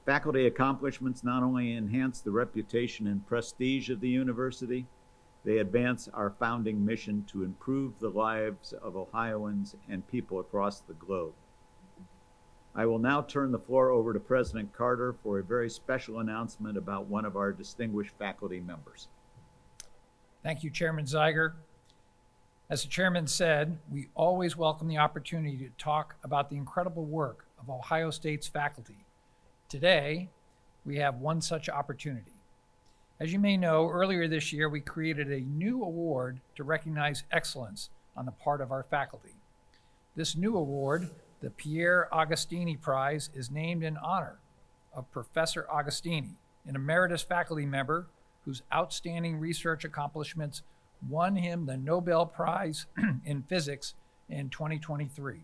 Faculty accomplishments not only enhance the reputation and prestige of the university, they advance our founding mission to improve the lives of Ohioans and people across the globe. I will now turn the floor over to President Carter for a very special announcement about one of our distinguished faculty members. Thank you, Chairman Zeiger. As the chairman said, we always welcome the opportunity to talk about the incredible work of Ohio State's faculty. Today, we have one such opportunity. As you may know, earlier this year, we created a new award to recognize excellence on the part of our faculty. This new award, the Pierre Agostini Prize, is named in honor of Professor Agostini, an emeritus faculty member whose outstanding research accomplishments won him the Nobel Prize in Physics in 2023.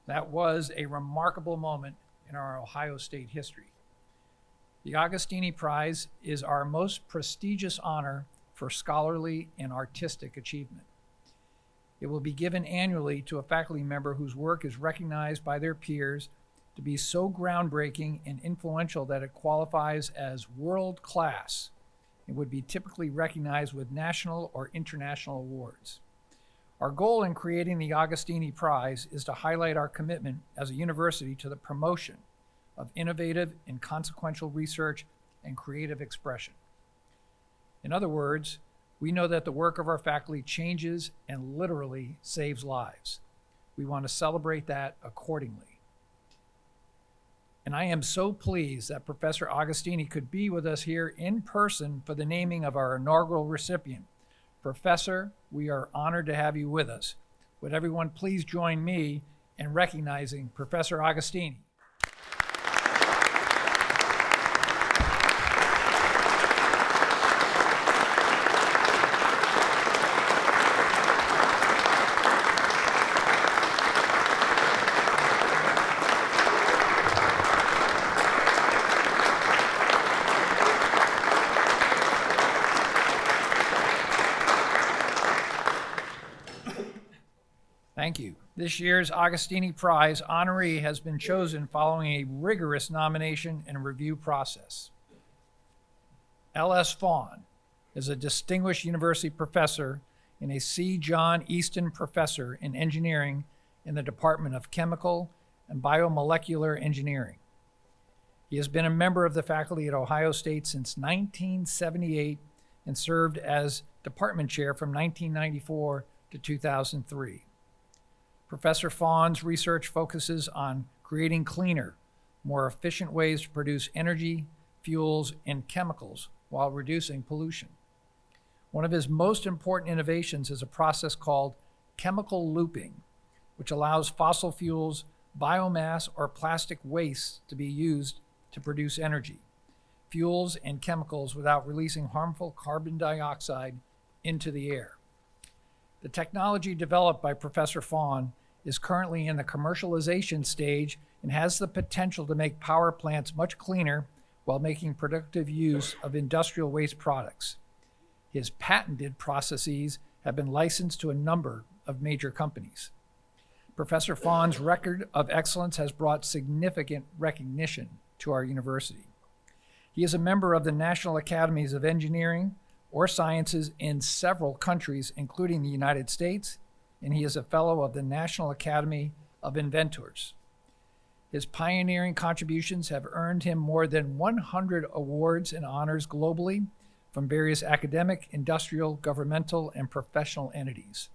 That was a remarkable moment in our Ohio State history. The Agostini Prize is our most prestigious honor for scholarly and artistic achievement. It will be given annually to a faculty member whose work is recognized by their peers to be so groundbreaking and influential that it qualifies as world class and would be typically recognized with national or international awards. Our goal in creating the Agostini Prize is to highlight our commitment as a university to the promotion of innovative and consequential research and creative expression. In other words, we know that the work of our faculty changes and literally saves lives. We want to celebrate that accordingly. And I am so pleased that Professor Agostini could be with us here in person for the naming of our inaugural recipient. Professor, we are honored to have you with us. Would everyone please join me in recognizing Professor Agostini? Thank you. This year's Agostini Prize honoree has been chosen following a rigorous nomination and review process. L.S. Fawn is a distinguished university professor and a C. John Easton Professor in Engineering in the Department of Chemical and Biomolecular Engineering. He has been a member of the faculty at Ohio State since 1978 and served as department chair from 1994 to 2003. Professor Fawn's research focuses on creating cleaner, more efficient ways to produce energy, fuels, and chemicals while reducing pollution. One of his most important innovations is a process called chemical looping, which allows fossil fuels, biomass, or plastic waste to be used to produce energy, fuels, and chemicals without releasing harmful carbon dioxide into the air. The technology developed by Professor Fawn is currently in the commercialization stage and has the potential to make power plants much cleaner while making productive use of industrial waste products. His patented processes have been licensed to a number of major companies. Professor Fawn's record of excellence has brought significant recognition to our university. He is a member of the National Academies of Engineering or Sciences in several countries, including the United States, and he is a fellow of the National Academy of Inventors. His pioneering contributions have earned him more than 100 awards and honors globally from various academic, industrial, governmental, and professional entities.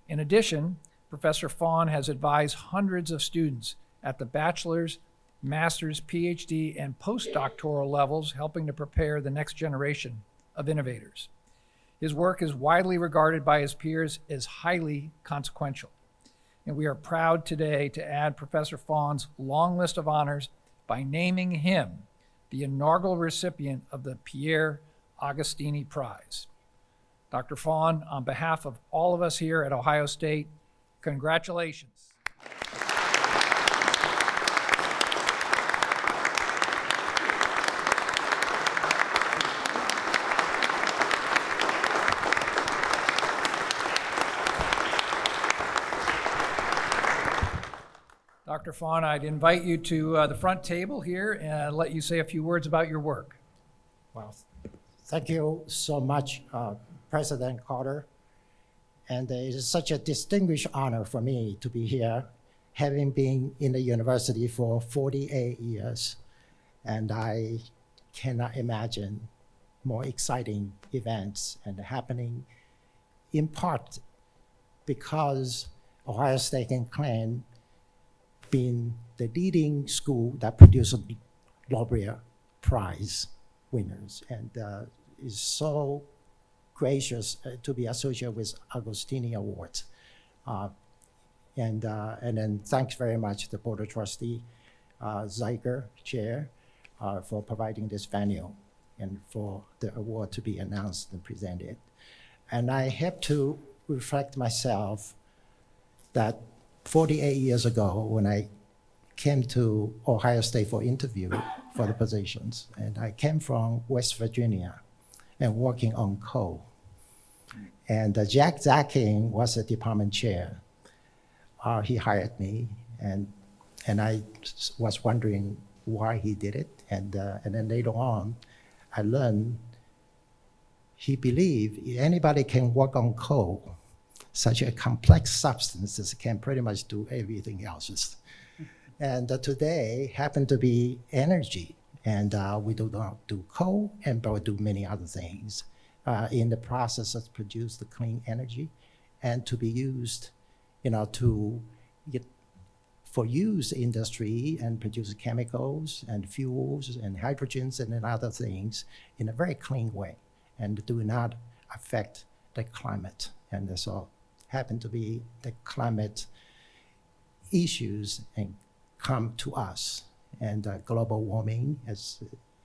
In addition, Professor Fawn has advised hundreds of students at the bachelor's, master's, PhD, and postdoctoral levels, helping to prepare the next generation of innovators. His work is widely regarded by his peers as highly consequential, and we are proud today to add Professor Fawn's long list of honors by naming him the inaugural recipient of the Pierre Agostini Prize. Dr. Fawn, on behalf of all of us here at Ohio State, congratulations. Dr. Dr. Fawn, I'd invite you to the front table here and let you say a few words about your work. Well, thank you so much, President Carter. And it is such a distinguished honor for me to be here, having been in the university for 48 years. And I cannot imagine more exciting events and happening in part because Ohio State can claim being the leading school that produces Laureate Prize winners, and is so gracious to be associated with Agostini Awards. And then thanks very much the Board of Trustee, Zeiger Chair, for providing this venue and for the award to be announced and presented. And I have to reflect myself that 48 years ago, when I came to Ohio State for interview for the positions, and I came from West Virginia and working on coal. And Jack Zacking was the department chair. He hired me, and I was wondering why he did it. And then later on, I learned he believed anybody can work on coal. Such a complex substance can pretty much do everything else. And today happen to be energy. And we do not do coal, but we do many other things in the process of produce the clean energy and to be used, for use industry and produce chemicals and fuels and hydrogens and then other things in a very clean way and do not affect the climate. And so happen to be the climate issues and come to us, and global warming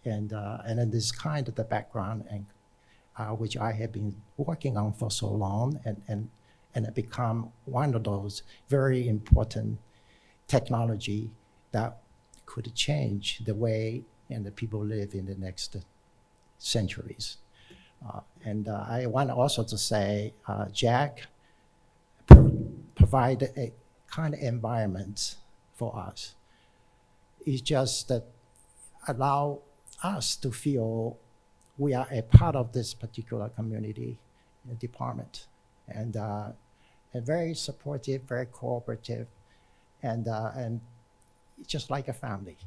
and then this kind of the background and which I have been working on for so long, and it become one of those very important technology that could change the way and the people live in the next centuries. And I want also to say, Jack provide a kind of environment for us. It's just that allow us to feel we are a part of this particular community department, and very supportive, very cooperative, and just like a family,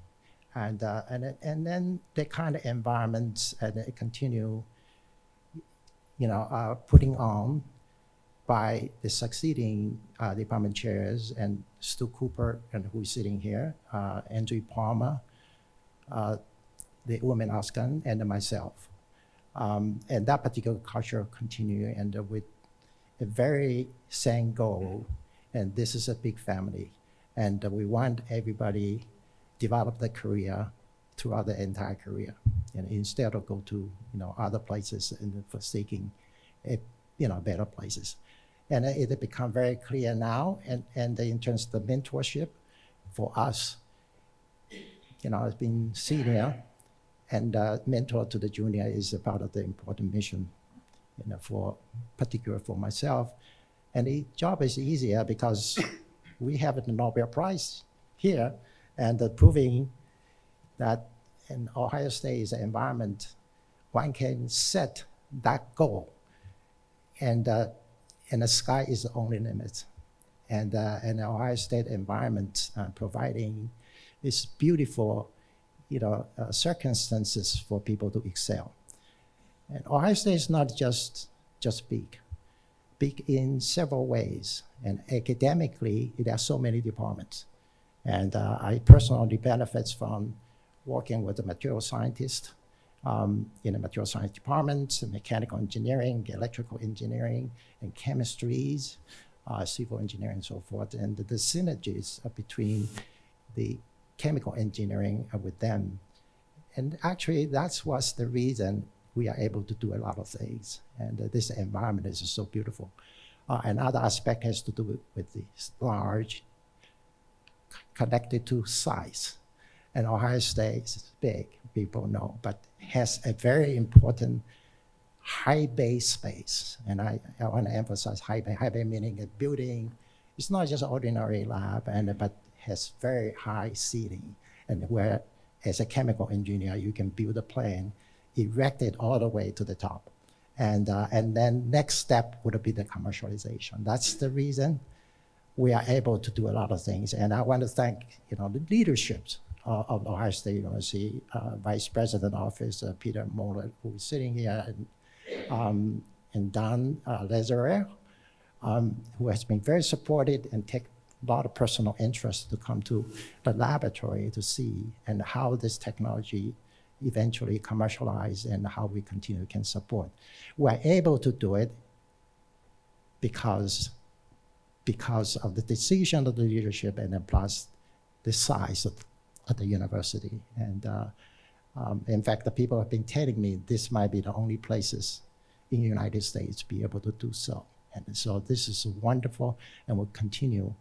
and then the kind of environments and it continue, putting on by the succeeding department chairs and Stu Cooper, and who is sitting here, Andrew Palmer, the woman Oscar, and myself. And that particular culture continue, and with a very same goal, and this is a big family, and we want everybody develop their career throughout the entire career, and instead of go to other places and for seeking better places. And it become very clear now, and in terms of the mentorship for us, as being senior and mentor to the junior is a part of the important mission, particular for myself. And the job is easier because we have the Nobel Prize here, and proving that in Ohio State's environment, one can set that goal, and the sky is the only limit. And the Ohio State environment providing this beautiful, circumstances for people to excel. And Ohio State is not just big in several ways. And academically, it has so many departments. And I personally benefit from working with the material scientists in the material science departments, mechanical engineering, electrical engineering, and chemistries, civil engineering, and so forth. And the synergies between the chemical engineering with them. And actually, that's what's the reason we are able to do a lot of things. And this environment is so beautiful. Another aspect has to do with the large, connected to size. And Ohio State is big, people know, but has a very important high bay space. And I want to emphasize high bay meaning a building. It's not just an ordinary lab, but has very high ceiling, and where, as a chemical engineer, you can build a plane, erect it all the way to the top. And then next step would be the commercialization. That's the reason we are able to do a lot of things. And I want to thank, the leaderships of Ohio State University, Vice President Office, Peter Moller, who is sitting here, and Don Lazare, who has been very supportive and take a lot of personal interest to come to the laboratory to see and how this technology eventually commercialized and how we can support. We're able to do it because of the decision of the leadership, and then plus the size of the university. And in fact, the people have been telling me this might be the only places in the United States to be able to do so. And so this is wonderful, and we'll continue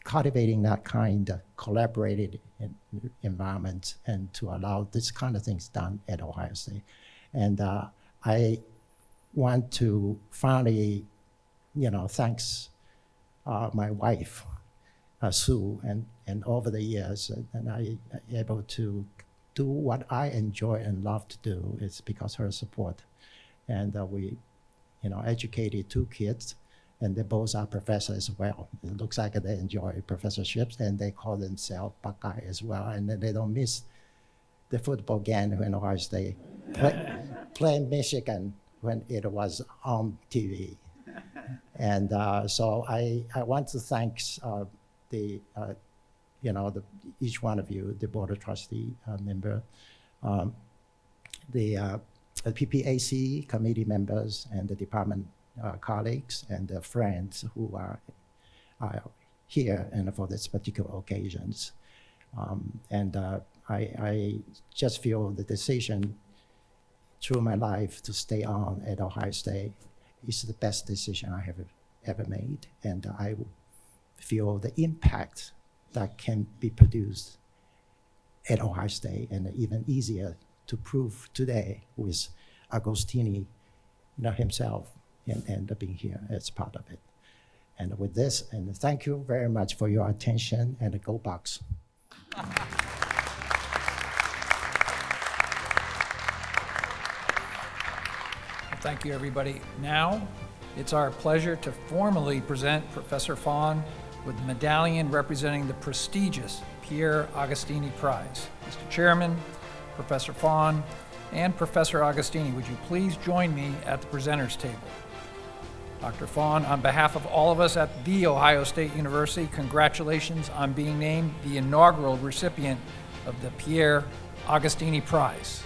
cultivating that kind of collaborated environment and to allow this kind of things done at Ohio State. And I want to finally, thanks my wife, Sue, and over the years, and I able to do what I enjoy and love to do. It's because her support. And we, educated 2 kids, and they both are professors as well. It looks like they enjoy professorships, and they call themselves Buckeye as well. And they don't miss the football game when Ohio State play Michigan when it was on TV. And so I want to thank each one of you, the Board of Trustee member, the PPAC committee members, and the department colleagues and the friends who are here and for this particular occasions. I just feel the decision through my life to stay on at Ohio State is the best decision I have ever made. And I feel the impact that can be produced at Ohio State, and even easier to prove today with Agostini himself and being here as part of it. And with this, and thank you very much for your attention, and go Bucks. Thank you, everybody. Now, it's our pleasure to formally present Professor Fan with the medallion representing the prestigious Pierre Agostini Prize. Mr. Chairman, Professor Fan, and Professor Agostini, would you please join me at the presenters table? Dr. Fan, on behalf of all of us at The Ohio State University, congratulations on being named the inaugural recipient of the Pierre Agostini Prize.